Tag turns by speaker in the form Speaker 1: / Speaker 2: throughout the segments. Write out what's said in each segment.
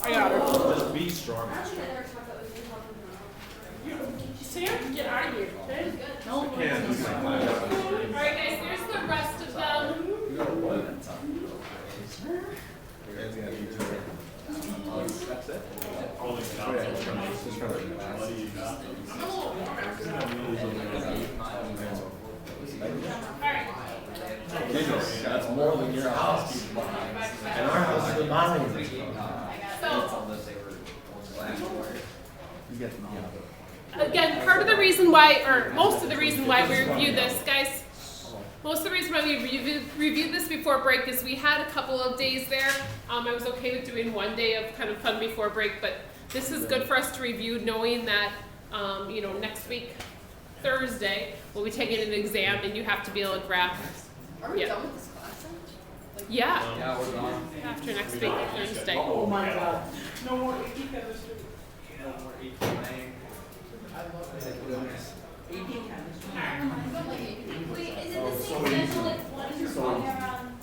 Speaker 1: I got her.
Speaker 2: Just be strong.
Speaker 1: Sam, get out of here. Okay? No.
Speaker 2: Alright
Speaker 3: guys, here's the rest of them.
Speaker 2: That's it?
Speaker 4: That's more than your house. And our house is a mountain.
Speaker 3: Again, part of the reason why, or most of the reason why we reviewed this, guys, most of the reason why we reviewed this before break is we had a couple of days there. I was okay with doing one day of kind of fun before break, but this is good for us to review knowing that, next week, Thursday, we'll be taking an exam and you have to be able to graph.
Speaker 5: Are we done with this class then?
Speaker 3: Yeah,
Speaker 4: Yeah, we're done.
Speaker 3: after next week, Thursday.
Speaker 1: Oh my God. No more AP chemistry.
Speaker 4: No more 18.
Speaker 1: I love it. AP chemistry.
Speaker 5: Wait, is it the same schedule like one is around?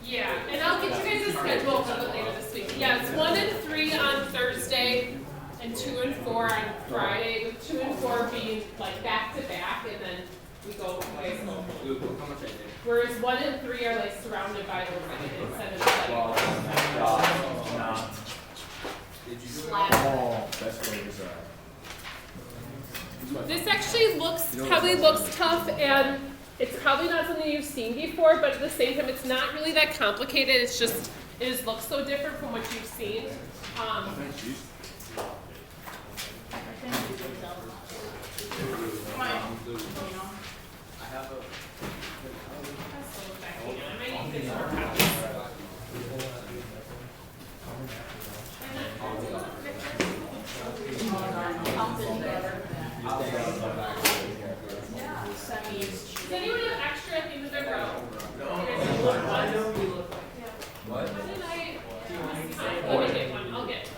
Speaker 3: Yeah, and I'll get you guys a schedule a little bit later this week. Yeah, it's 1 and 3 on Thursday, and 2 and 4 on Friday, with 2 and 4 being like back to back, and then we go. Whereas 1 and 3 are like surrounded by the instead of like.
Speaker 4: Did you
Speaker 5: Slap.
Speaker 4: Best way is
Speaker 3: This actually probably looks tough, and it's probably not something you've seen before, but at the same time, it's not really that complicated. It's just, it just looks so different from what you've seen.
Speaker 4: I have a.
Speaker 3: Does anyone have extra at the end of their row?
Speaker 4: What?
Speaker 3: When did I? Let me get one. I'll get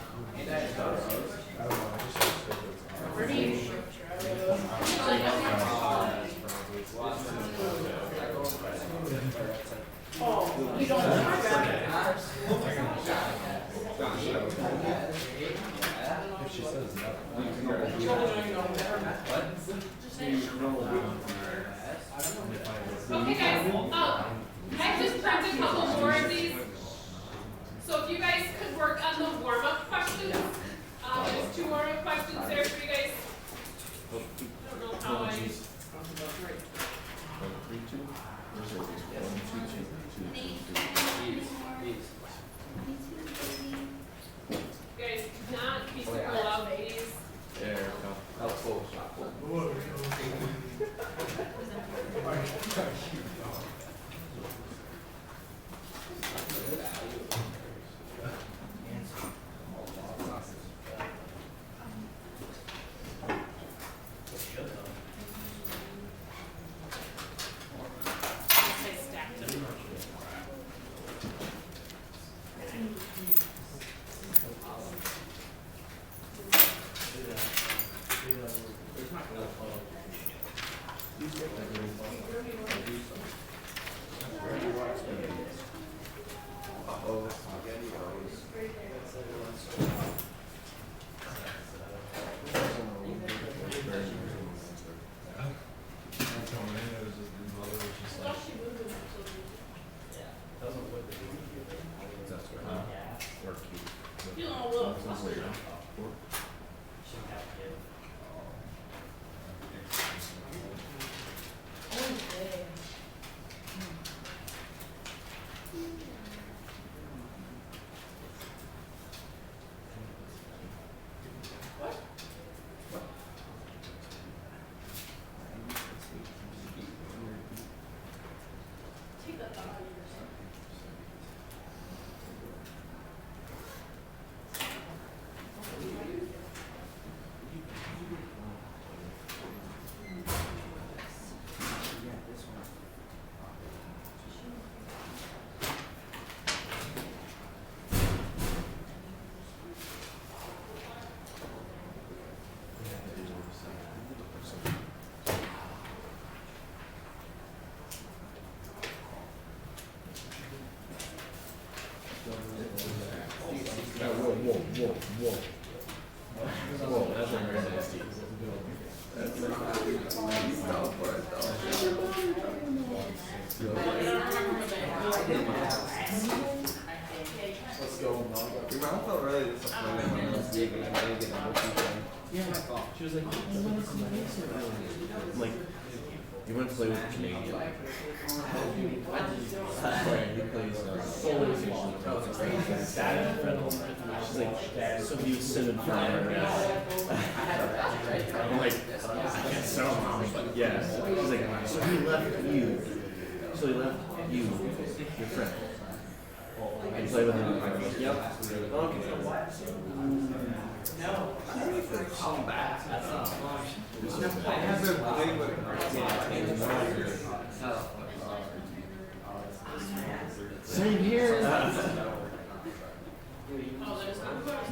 Speaker 1: Oh, you don't have that.
Speaker 4: If she says no.
Speaker 3: Okay, guys. I just printed a couple more of these. So if you guys could work on the warm-up questions, there's 2 warm-up questions there for you guys. I don't know how I. You guys do not be super loud, ladies.
Speaker 4: There we go. Helpful.
Speaker 3: I stacked them.
Speaker 1: Feeling a little flustered. Take that thought out of yourself.
Speaker 4: Whoa. Whoa, that's not very nice.
Speaker 2: Let's go. Your mom felt really disappointed when I was leaving and I didn't get number 2 thing.
Speaker 4: Yeah, she was like, I'm like, you want to play with Canadian? He plays she's like, so he was sitting for her. I'm like, I guess so, Mom, but yeah. She's like, so he left you. So he left you, your friend. And play with him. Yep. Okay.
Speaker 2: Come back. I haven't played with her.
Speaker 4: Same here.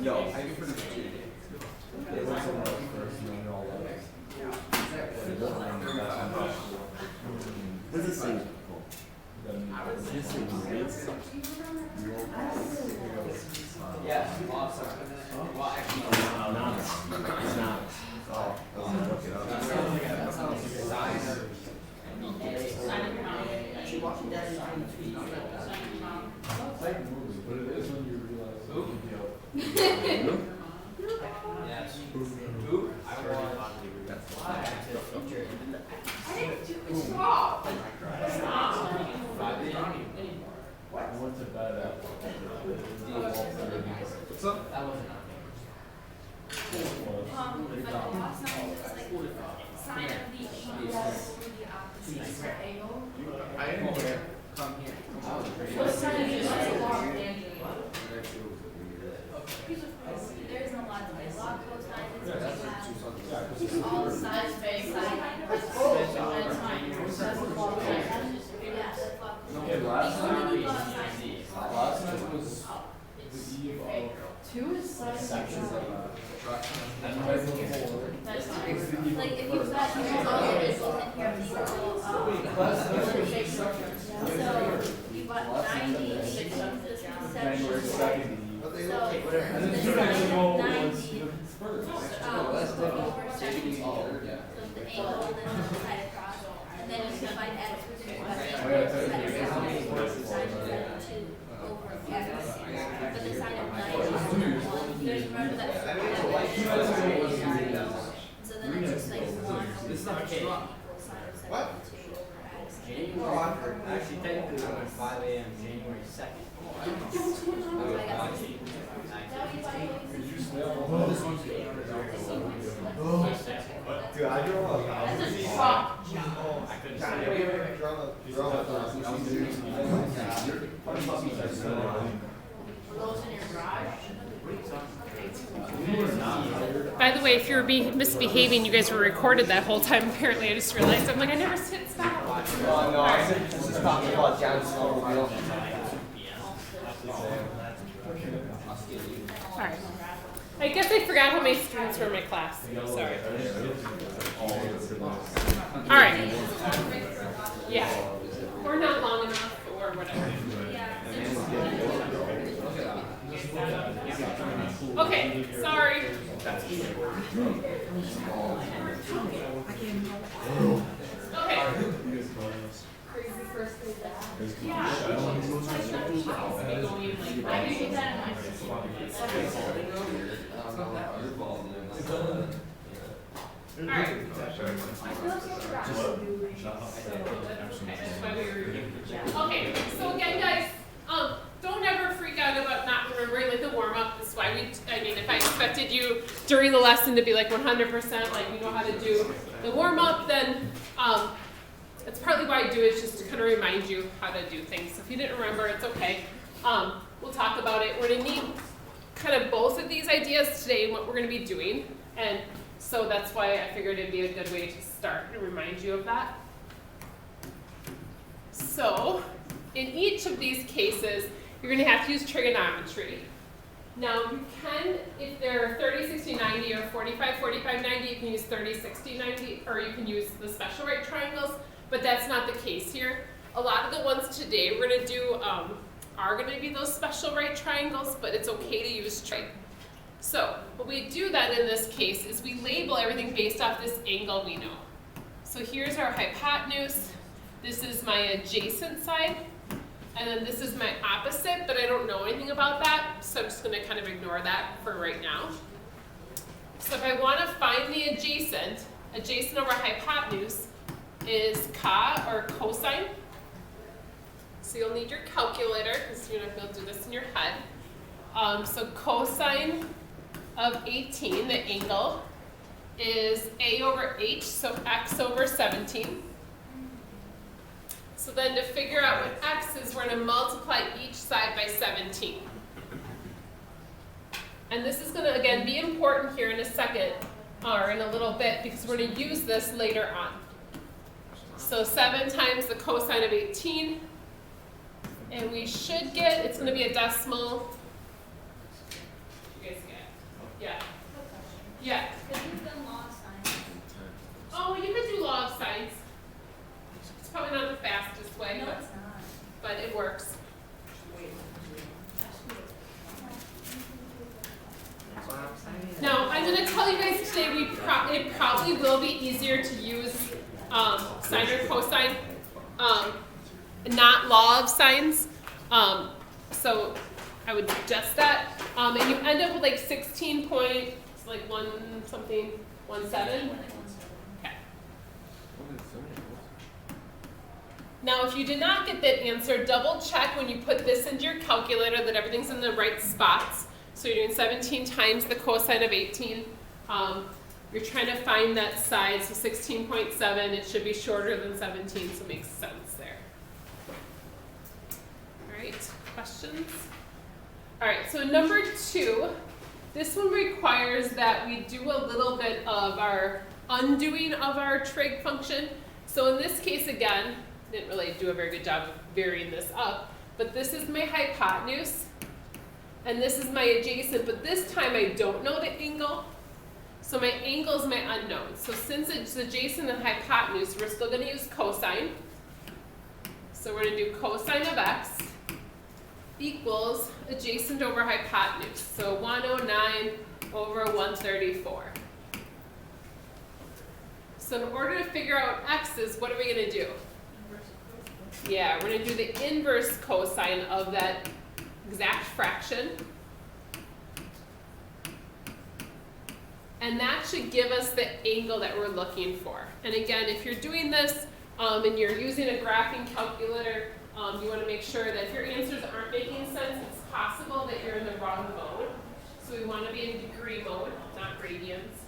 Speaker 2: Yo, I can put it to you.
Speaker 4: What does it say? Does it say
Speaker 1: Yeah, awesome. Well, actually,
Speaker 4: no, it's not.
Speaker 2: Oh, look it up.
Speaker 1: She walking down the street.
Speaker 2: But it is when you realize.
Speaker 1: Yes. Who? I want.
Speaker 5: I didn't do it. Stop.
Speaker 2: I went to bed at what's up?
Speaker 1: That wasn't on
Speaker 5: But last night was like sign of the angels for the opposite for angle.
Speaker 2: I didn't care. Come here.
Speaker 5: What sign of the alarm? There isn't a lot of space. Log cosine is all sides face side.
Speaker 2: Okay, last night was the eve of
Speaker 5: Two is side.
Speaker 2: sections of
Speaker 5: That's fine. Like if you've got your own isn't here, these are all, so you've got 90, 60,
Speaker 2: January 2nd.
Speaker 5: So,
Speaker 2: And
Speaker 5: the
Speaker 2: then you actually go
Speaker 5: sign
Speaker 2: once
Speaker 5: of 90,
Speaker 2: first.
Speaker 5: over 70. So the angle, then the side across, and then you can find x, which is what the side of 2 over x. But the side of 90 is 1. You guys remember that? So then it's just like 1 over 70 equals sine of 72 over x.
Speaker 1: Actually, technically, it was 5 a.m. January 2nd.
Speaker 2: Dude, I drove up.
Speaker 5: That's a drop.
Speaker 1: I couldn't see it.
Speaker 5: Those in your garage?
Speaker 3: By the way, if you were misbehaving, you guys were recorded that whole time. Apparently, I just realized. I'm like, I never hit stop.
Speaker 1: Oh, no, I said this is talking about John's snowmobile.
Speaker 3: All right. I guess I forgot how many students were in my class. Sorry. All right. Yeah. Or not long enough, or whatever. Okay. Sorry. Okay.
Speaker 5: I can get that in my
Speaker 3: All right. Okay, so again, guys, don't ever freak out about not remembering like the warm up. That's why if I expected you during the lesson to be like 100%, like you know how to do the warm up, then that's partly why I do it, is just to kind of remind you how to do things. So if you didn't remember, it's okay. We'll talk about it. We're gonna need kind of both of these ideas today and what we're gonna be doing, and so that's why I figured it'd be a good way to start and remind you of that. So, in each of these cases, you're going to have to use trigonometry. Now, you can, if they're 30, 60, 90, or 45, 45, 90, you can use 30, 60, 90, or you can use the special right triangles, but that's not the case here. A lot of the ones today, we're going to do are going to be those special right triangles, but it's okay to use trig. So what we do then in this case is we label everything based off this angle we know. So here's our hypotenuse, this is my adjacent side, and then this is my opposite, but I don't know anything about that, so I'm just going to kind of ignore that for right now. So if I want to find the adjacent over hypotenuse is ca or cosine. So you'll need your calculator because you're not going to do this in your head. So cosine of 18, the angle, is a over h, so x over 17. So then to figure out what x is, we're going to multiply each side by 17. And this is going to, again, be important here in a second, or in a little bit, because we're going to use this later on. So 7 times the cosine of 18, and we should get, it's going to be a decimal. You guys get it? Yeah. Yeah.
Speaker 5: Because we've done log signs.
Speaker 3: Oh, you could do log signs. It's probably not the fastest way,
Speaker 5: No, it's not.
Speaker 3: but it works. Now, I'm going to tell you guys today it probably will be easier to use sine or cosine, not law of signs. So I would suggest that. And you end up with like 16 point, like 1 something, 17. Okay. Now, if you did not get that answer, double check when you put this into your calculator that everything's in the right spots. So you're doing 17 times the cosine of 18. You're trying to find that side, so 16.7. It should be shorter than 17, so it makes sense there. All right, questions? All right, so number 2, this one requires that we do a little bit of our undoing of our trig function. So in this case, again, didn't really do a very good job of varying this up, but this is my hypotenuse. And this is my adjacent, but this time I don't know the angle. So my angle is my unknown. So since it's adjacent and hypotenuse, we're still going to use cosine. So we're going to do cosine of x equals adjacent over hypotenuse. So 109 over 134. So in order to figure out what x is, what are we going to do? Yeah, we're going to do the inverse cosine of that exact fraction. And that should give us the angle that we're looking for. And again, if you're doing this and you're using a graphing calculator, you want to make sure that if your answers aren't making sense, it's possible that you're in the wrong mode. So we want to be in degree mode, not radians.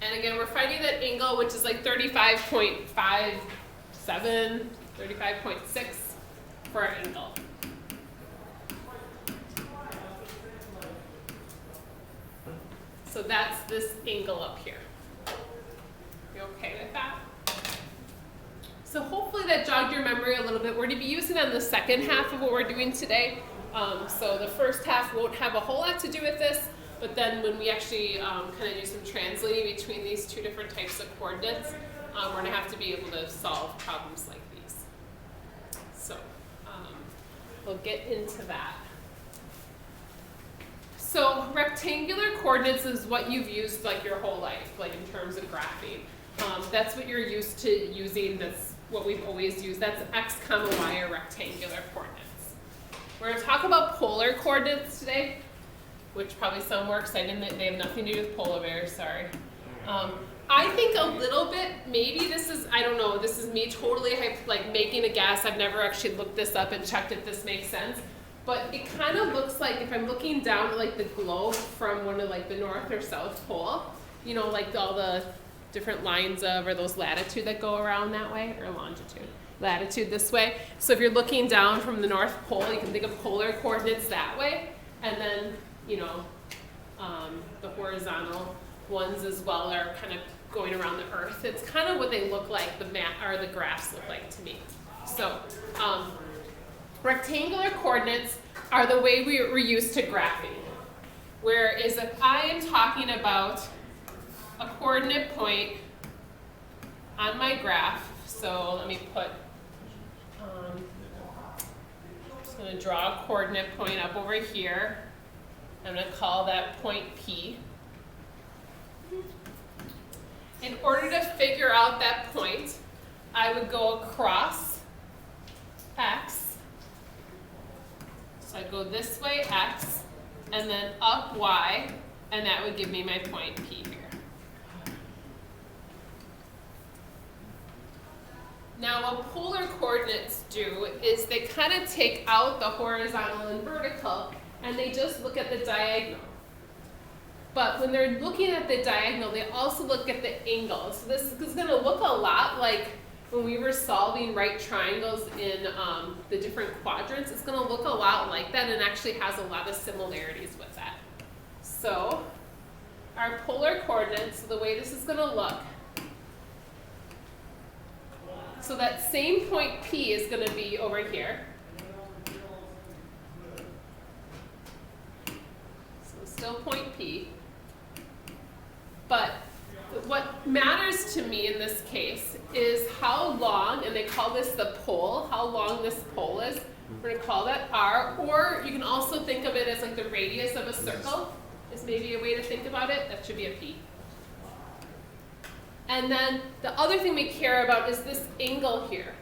Speaker 3: And again, we're finding that angle, which is like 35.57, 35.6 for our angle. So that's this angle up here. You okay with that? So hopefully that jogged your memory a little bit. We're going to be using it on the second half of what we're doing today. So the first half won't have a whole lot to do with this. But then when we actually kind of do some translating between these two different types of coordinates, we're going to have to be able to solve problems like these. So we'll get into that. So rectangular coordinates is what you've used like your whole life, like in terms of graphing. That's what you're used to using. That's what we've always used. That's x comma y are rectangular coordinates. We're going to talk about polar coordinates today, which probably some more exciting. They have nothing to do with polar bears, sorry. I think a little bit, maybe this is, I don't know, this is me totally like making a guess. I've never actually looked this up and checked if this makes sense. But it kind of looks like if I'm looking down at like the globe from one of like the North or South Pole, you know, like all the different lines of, or those latitude that go around that way, or longitude, latitude this way. So if you're looking down from the North Pole, you can think of polar coordinates that way. And then, you know, the horizontal ones as well are kind of going around the Earth. It's kind of what they look like, the map or the graphs look like to me. So rectangular coordinates are the way we're used to graphing. Whereas if I am talking about a coordinate point on my graph. So let me put, I'm just going to draw a coordinate point up over here. I'm going to call that point P. In order to figure out that point, I would go across X. So I go this way, X, and then up Y, and that would give me my point P here. Now what polar coordinates do is they kind of take out the horizontal and vertical, and they just look at the diagonal. But when they're looking at the diagonal, they also look at the angle. So this is going to look a lot like when we were solving right triangles in the different quadrants. It's going to look a lot like that and actually has a lot of similarities with that. So our polar coordinates, the way this is going to look, so that same point P is going to be over here. So still point P. But what matters to me in this case is how long, and they call this the pole, how long this pole is. We're going to call that R, or you can also think of it as like the radius of a circle is maybe a way to think about it. That should be a P. And then the other thing we care about is this angle here.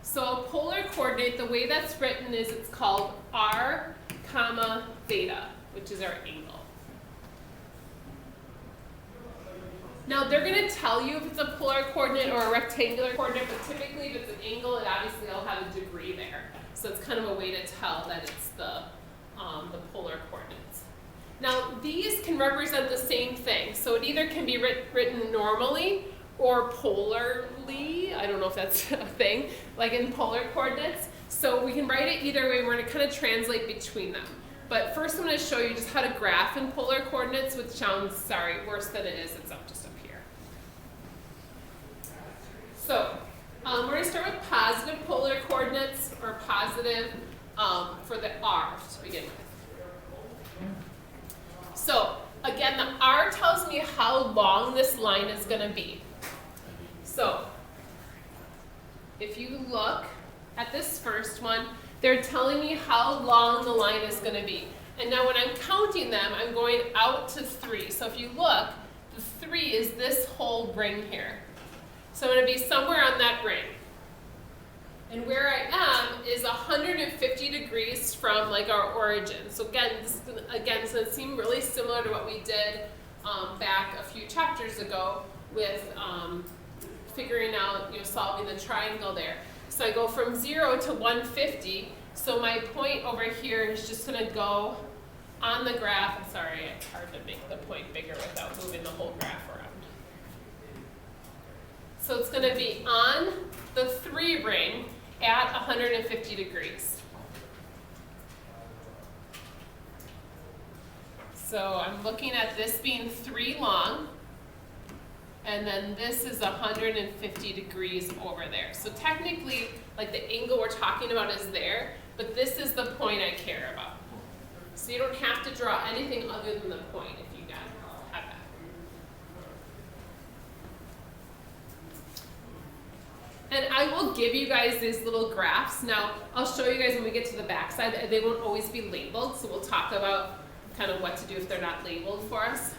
Speaker 3: So a polar coordinate, the way that's written is it's called R comma theta, which is our angle. Now they're going to tell you if it's a polar coordinate or a rectangular coordinate, but typically if it's an angle, it obviously will have a degree there. So it's kind of a way to tell that it's the polar coordinates. Now these can represent the same thing. So it either can be written normally or polarly. I don't know if that's a thing, like in polar coordinates. So we can write it either way. We're going to kind of translate between them. But first I'm going to show you just how to graph in polar coordinates, which sounds, worse than it is. It's just up here. So we're going to start with positive polar coordinates, or positive for the R to begin with. So again, the R tells me how long this line is going to be. So if you look at this first one, they're telling me how long the line is going to be. And now when I'm counting them, I'm going out to 3. So if you look, the 3 is this whole ring here. So I'm going to be somewhere on that ring. And where I am is 150 degrees from like our origin. So again, this is going to seem really similar to what we did back a few chapters ago with figuring out, solving the triangle there. So I go from 0 to 150. So my point over here is just going to go on the graph. Sorry, it's hard to make the point bigger without moving the whole graph around. So it's going to be on the 3 ring at 150 degrees. So I'm looking at this being 3 long, and then this is 150 degrees over there. So technically, like the angle we're talking about is there, but this is the point I care about. So you don't have to draw anything other than the point if you have that. And I will give you guys these little graphs. Now, I'll show you guys when we get to the back side. They won't always be labeled, so we'll talk about kind of what to do if they're not labeled for us.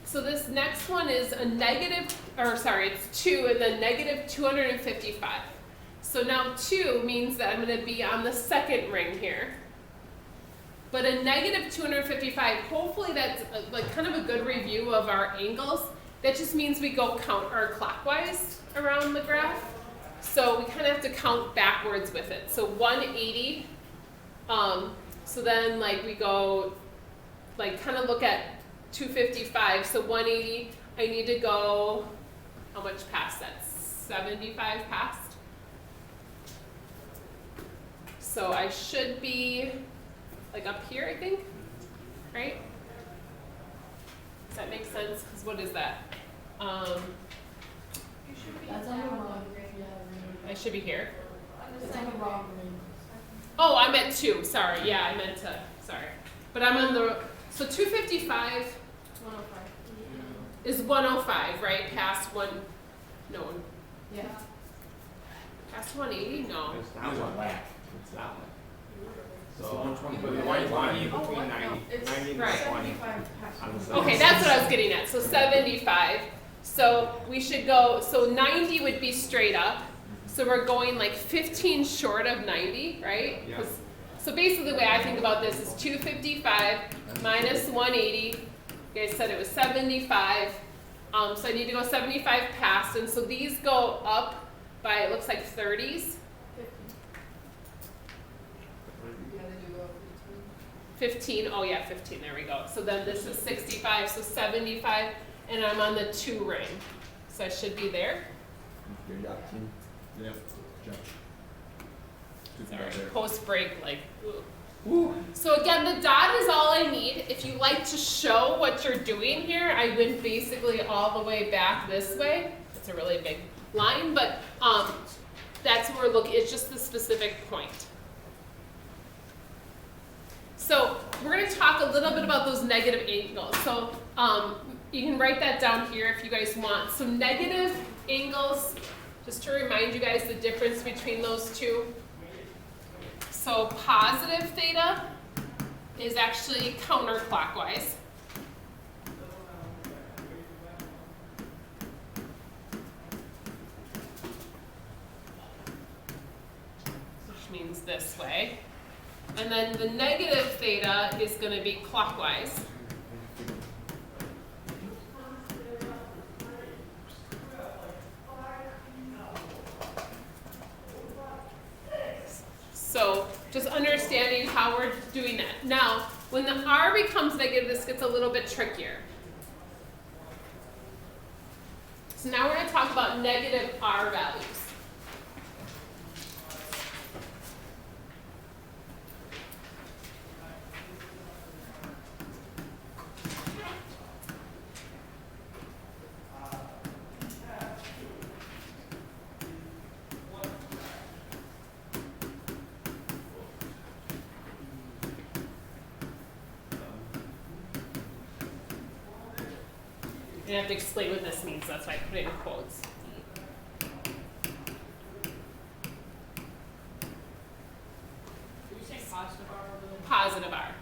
Speaker 3: So this next one is it's 2 and then negative 255. So now 2 means that I'm going to be on the second ring here. But a negative 255, hopefully that's like kind of a good review of our angles. That just means we go counterclockwise around the graph. So we kind of have to count backwards with it. So 180, so then like we go, like kind of look at 255, so 180, I need to go, how much past that? 75 past? So I should be like up here, I think, right? Does that make sense? Because what is that?
Speaker 6: That's on the wrong ring.
Speaker 3: I should be here.
Speaker 6: It's on the wrong ring.
Speaker 3: Oh, I'm at 2, sorry, yeah, I meant to, sorry. But I'm on the, so 255,
Speaker 6: 105.
Speaker 3: is 105, right? Past
Speaker 6: Yeah.
Speaker 3: past 180? No.
Speaker 4: It's that one.
Speaker 2: Black. It's that one.
Speaker 4: It's the 120.
Speaker 7: But the one between
Speaker 6: Oh, what?
Speaker 7: 90,
Speaker 6: No, it's
Speaker 7: 90 and
Speaker 3: Right.
Speaker 7: 120.
Speaker 6: 75 past
Speaker 7: On the
Speaker 6: 1.
Speaker 7: side.
Speaker 3: Okay, that's what I was getting at. So 75. So we should go, so 90 would be straight up. So we're going like 15 short of 90, right?
Speaker 7: Yeah.
Speaker 3: 'Cause- So basically the way I think about this is 255 minus 180. You guys said it was 75. So I need to go 75 past, and so these go up by, it looks like 30s. 15, oh yeah, 15, there we go. So then this is 65, so 75, and I'm on the 2 ring. So I should be there.
Speaker 2: Good job, team.
Speaker 4: Yep. Jump.
Speaker 3: Sorry, post break, like, ooh. So again, the dot is all I need. If you like to show what you're doing here, I went basically all the way back this way. It's a really big line, but that's where we're looking, it's just the specific point. So we're going to talk a little bit about those negative angles. So you can write that down here if you guys want. So negative angles, just to remind you guys the difference between those two. So positive theta is actually counterclockwise. Which means this way. And then the negative theta is going to be clockwise. So just understanding how we're doing that. Now, when the r becomes negative, this gets a little bit trickier. So now we're going to talk about negative r values. And I have to explain what this means, that's why I put it in quotes.
Speaker 6: Did you say positive R over there?
Speaker 3: Positive R.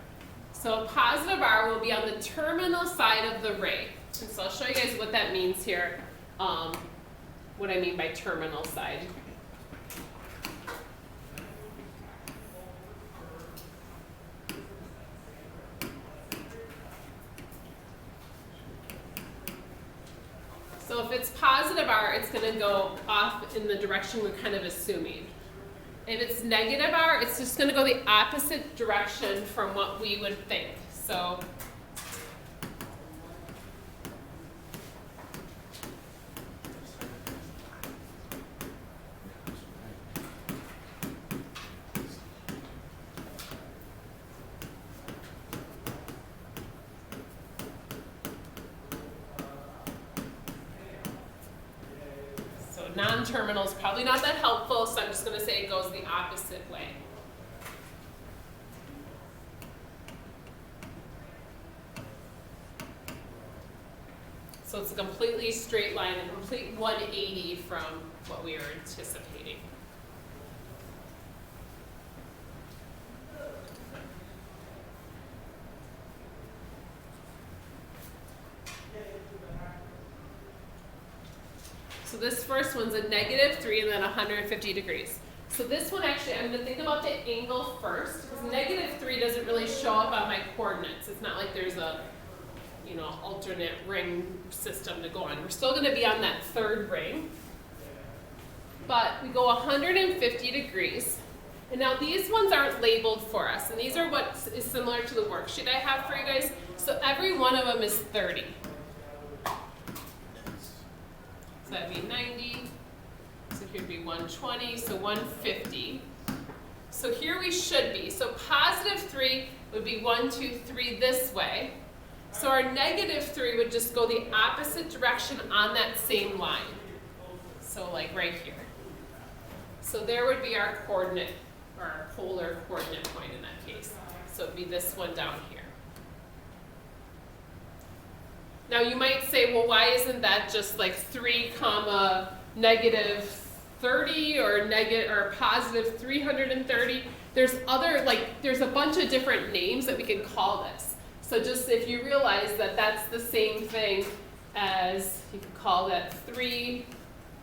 Speaker 3: So positive R will be on the terminal side of the ray. And so I'll show you guys what that means here, what I mean by terminal side. So if it's positive R, it's going to go off in the direction we're kind of assuming. If it's negative R, it's just going to go the opposite direction from what we would think. So non-terminal is probably not that helpful, so I'm just going to say it goes the opposite way. So it's a completely straight line, a complete 180 from what we were anticipating. So this first one's a -3 and then 150 degrees. So this one actually, I'm going to think about the angle first, because -3 doesn't really show up on my coordinates. It's not like there's a, alternate ring system to go on. We're still going to be on that third ring. But we go 150 degrees. And now these ones aren't labeled for us, and these are what is similar to the worksheet I have for you guys. So every one of them is 30. So that'd be 90, so here'd be 120, so 150. So here we should be. So +3 would be 1, 2, 3 this way. So our -3 would just go the opposite direction on that same line. So like right here. So there would be our coordinate, or our polar coordinate point in that case. So it'd be this one down here. Now you might say, well, why isn't that just like 3 comma negative 30 or negative or positive 330? There's other, like, there's a bunch of different names that we can call this. So just if you realize that that's the same thing as, you could call that 3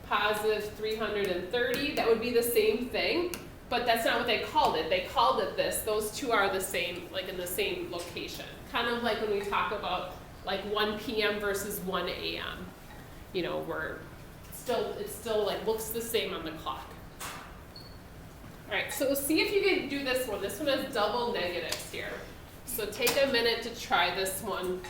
Speaker 3: positive 330, that would be the same thing, but that's not what they called it. They called it this. Those two are the same, like in the same location. Kind of like when we talk about like 1 p.m. versus 1 a.m. You know, it still like looks the same on the clock. All right, so see if you can do this one. This one has double negatives here. So take a minute to try this one.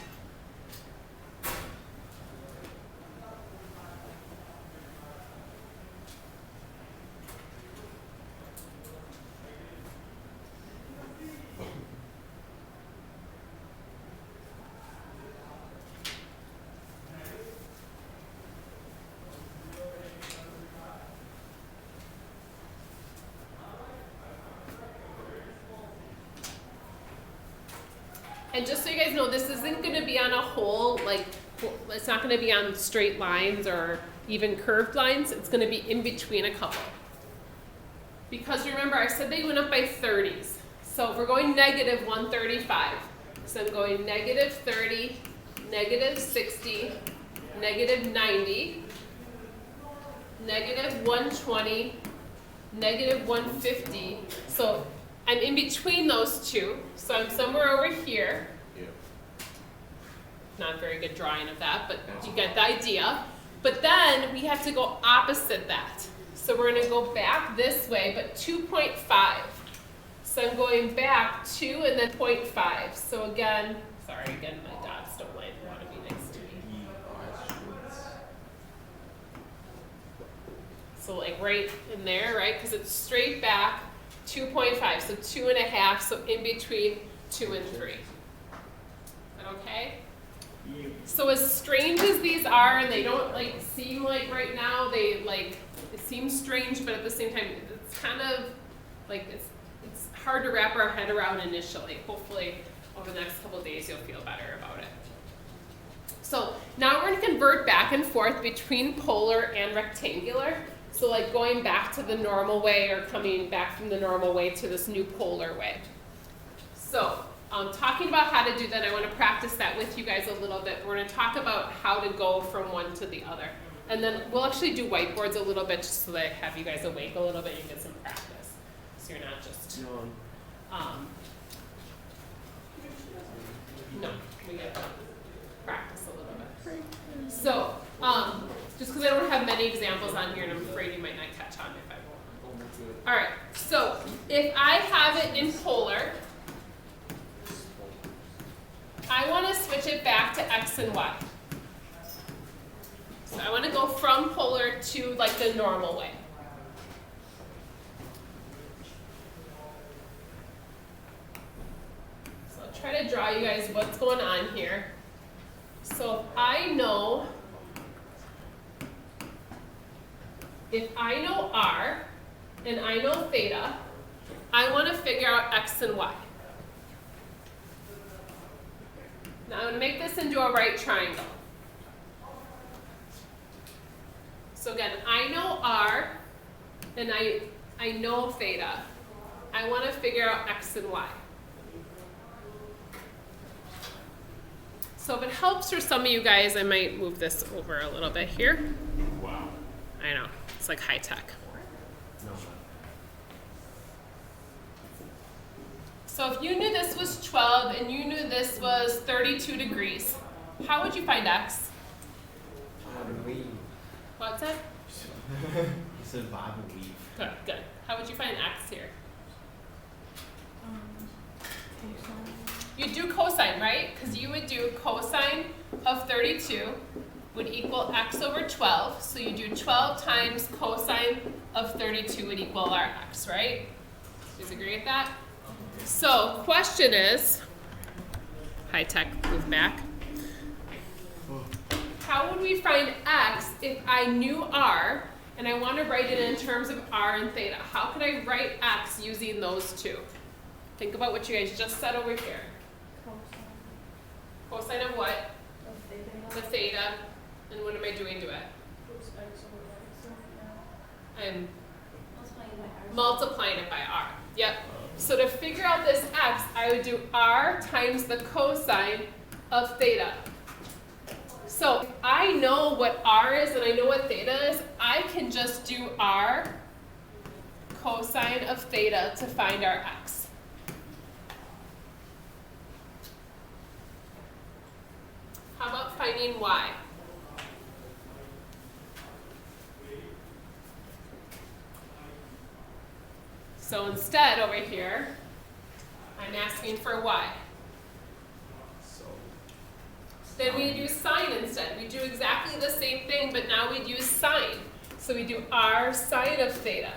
Speaker 3: And just so you guys know, this isn't going to be on a whole, like, it's not going to be on straight lines or even curved lines. It's going to be in between a couple. Because remember, I said they went up by 30s. So if we're going negative 135, so I'm going negative 30, negative 60, negative 90, negative 120, negative 150. So I'm in between those two, so I'm somewhere over here.
Speaker 2: Yeah.
Speaker 3: Not a very good drawing of that, but you get the idea. But then we have to go opposite that. So we're gonna go back this way, but 2.5. So I'm going back 2 and then 0.5. So again, sorry, again, my dogs don't want to be next to me. So like right in there, right? Because it's straight back. 2.5, so 2.5, so in between 2 and 3. Is that okay?
Speaker 4: Yeah.
Speaker 3: So as strange as these are, and they don't like seem like right now, they like, it seems strange, but at the same time, it's kind of like, it's hard to wrap our head around initially. Hopefully over the next couple of days you'll feel better about it. So now we're going to convert back and forth between polar and rectangular. So like going back to the normal way or coming back from the normal way to this new polar way. So talking about how to do that, I want to practice that with you guys a little bit. We're going to talk about how to go from one to the other. And then we'll actually do whiteboards a little bit just so that I have you guys awake a little bit and get some practice. So you're not just, no, we get to practice a little bit. So, just because I don't have many examples on here and I'm afraid you might not catch on if I won't. All right, so if I have it in polar, I want to switch it back to X and Y. So I want to go from polar to like the normal way. So I'll try to draw you guys what's going on here. So if I know R and I know theta, I want to figure out X and Y. Now I'm going to make this into a right triangle. So again, I know R and I know theta. I want to figure out X and Y. So if it helps for some of you guys, I might move this over a little bit here.
Speaker 4: Wow.
Speaker 3: I know, it's like high tech.
Speaker 4: No.
Speaker 3: So if you knew this was 12 and you knew this was 32 degrees, how would you find X? What's that?
Speaker 4: You said bob and weave.
Speaker 3: Good, good. How would you find X here? You'd do cosine, right? Because you would do cosine of 32 would equal X over 12. So you do 12 times cosine of 32 would equal our X, right? Do you agree with that? So question is, high tech, move back. How would we find X if I knew R and I want to write it in terms of R and theta? How could I write X using those two? Think about what you guys just said over here. Cosine of what? the theta, and what am I doing to it?
Speaker 6: Oops, I was over there. So, yeah.
Speaker 3: I'm
Speaker 5: Multiplying by r.
Speaker 3: multiplying it by r. Yep. So to figure out this x, I would do r times the cosine of theta. So if I know what r is and I know what theta is, I can just do r cosine of theta to find our x. How about finding y? So instead, over here, I'm asking for y. Then we do sine instead. We do exactly the same thing, but now we'd use sine. So we do r sine of theta.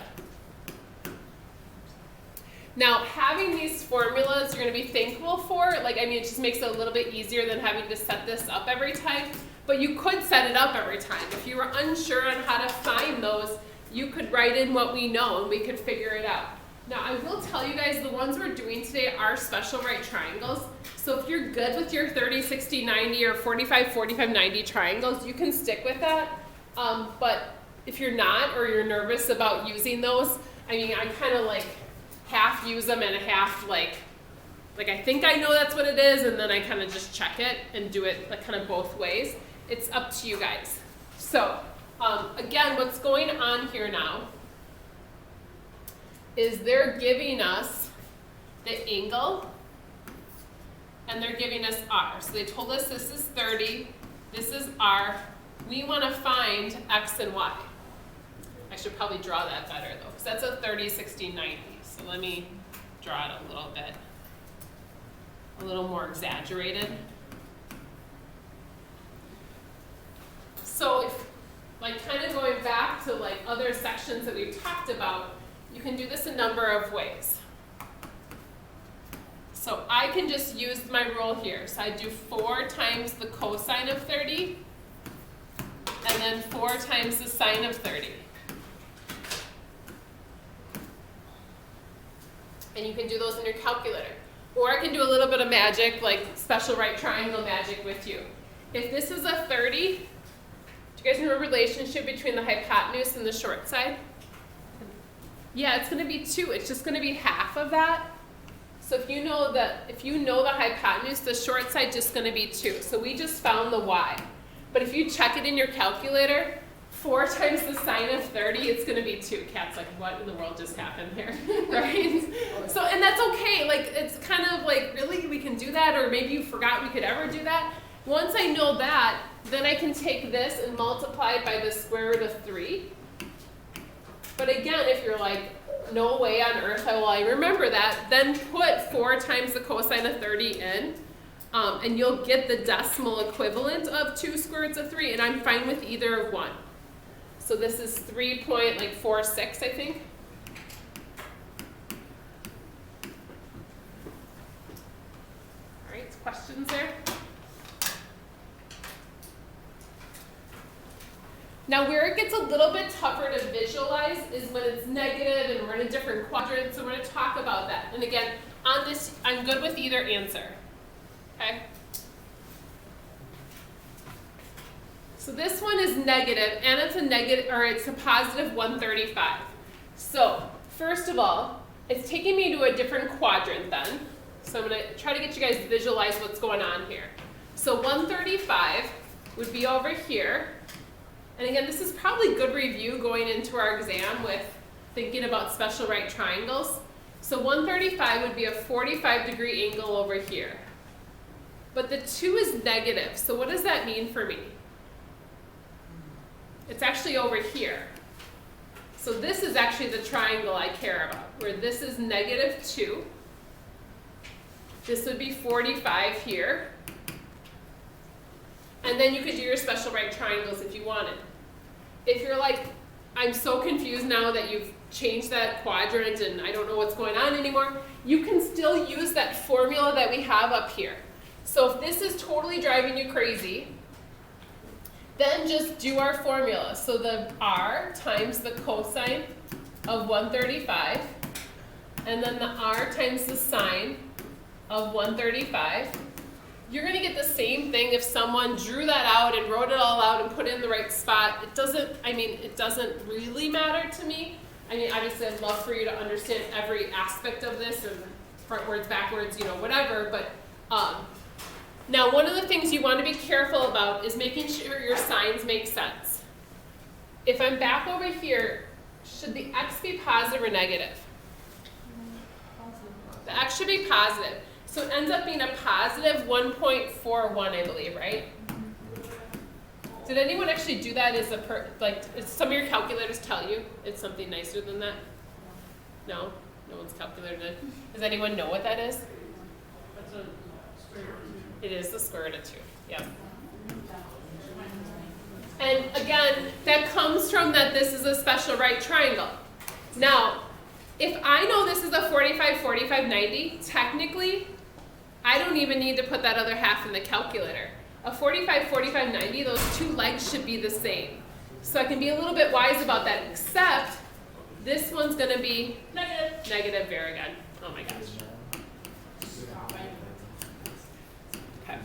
Speaker 3: Now, having these formulas you're going to be thankful for. Like, I mean, it just makes it a little bit easier than having to set this up every time. But you could set it up every time. If you were unsure on how to find those, you could write in what we know and we could figure it out. Now, I will tell you guys, the ones we're doing today are special right triangles. So if you're good with your 30, 60, 90, or 45, 45, 90 triangles, you can stick with that. But if you're not, or you're nervous about using those, I mean, I kind of like half use them and half like I think I know that's what it is, and then I kind of just check it and do it like kind of both ways. It's up to you guys. So again, what's going on here now is they're giving us the angle and they're giving us r. So they told us this is 30, this is r. We want to find x and y. I should probably draw that better though, because that's a 30, 60, 90. So let me draw it a little more exaggerated. So if, like kind of going back to like other sections that we've talked about, you can do this a number of ways. So I can just use my rule here. So I do 4 times the cosine of 30, and then 4 times the sine of 30. And you can do those in your calculator. Or I can do a little bit of magic, like special right triangle magic with you. If this is a 30, do you guys know the relationship between the hypotenuse and the short side? Yeah, it's going to be 2. It's just going to be half of that. So if you know the hypotenuse, the short side just going to be 2. So we just found the y. But if you check it in your calculator, 4 times the sine of 30, it's going to be 2. Kat's like, what in the world just happened here, right? So, and that's okay. Like, it's kind of like, really, we can do that? Or maybe you forgot we could ever do that. Once I know that, then I can take this and multiply it by the square root of 3. But again, if you're like, no way on earth will I remember that, then put 4 times the cosine of 30 in, and you'll get the decimal equivalent of 2 square roots of 3, and I'm fine with either of one. So this is 3.46, I think. All right, questions there? Now where it gets a little bit tougher to visualize is when it's negative and we're in a different quadrant, so we're going to talk about that. And again, on this, I'm good with either answer, okay? So this one is negative, and it's a positive 135. So first of all, it's taking me to a different quadrant then. So I'm going to try to get you guys to visualize what's going on here. So 135 would be over here. And again, this is probably good review going into our exam with thinking about special right triangles. So 135 would be a 45-degree angle over here. But the 2 is negative, so what does that mean for me? It's actually over here. So this is actually the triangle I care about, where this is negative 2. This would be 45 here. And then you could do your special right triangles if you wanted. If you're like, I'm so confused now that you've changed that quadrant and I don't know what's going on anymore, you can still use that formula that we have up here. So if this is totally driving you crazy, then just do our formula. So the r times the cosine of 135, and then the r times the sine of 135, you're gonna get the same thing if someone drew that out and wrote it all out and put it in the right spot. It doesn't really matter to me. I mean, obviously I'd love for you to understand every aspect of this and frontwards, backwards, whatever, but now one of the things you want to be careful about is making sure your signs make sense. If I'm back over here, should the x be positive or negative? The x should be positive. So it ends up being a positive 1.41, I believe, right? Did anyone actually do that as does some of your calculators tell you it's something nicer than that? No? No one's calculated it. Does anyone know what that is?
Speaker 6: That's a square root.
Speaker 3: It is the square root of 2, yeah. And again, that comes from that this is a special right triangle. Now, if I know this is a 45, 45, 90, technically, I don't even need to put that other half in the calculator. A 45, 45, 90, those two legs should be the same. So I can be a little bit wise about that, except this one's going to be negative very good. Oh my gosh. Okay.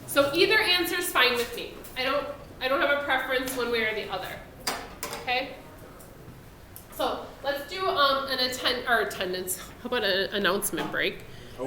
Speaker 3: So either answer is fine with me. I don't have a preference one way or the other. Okay? So let's do an attendance. How about an announcement break?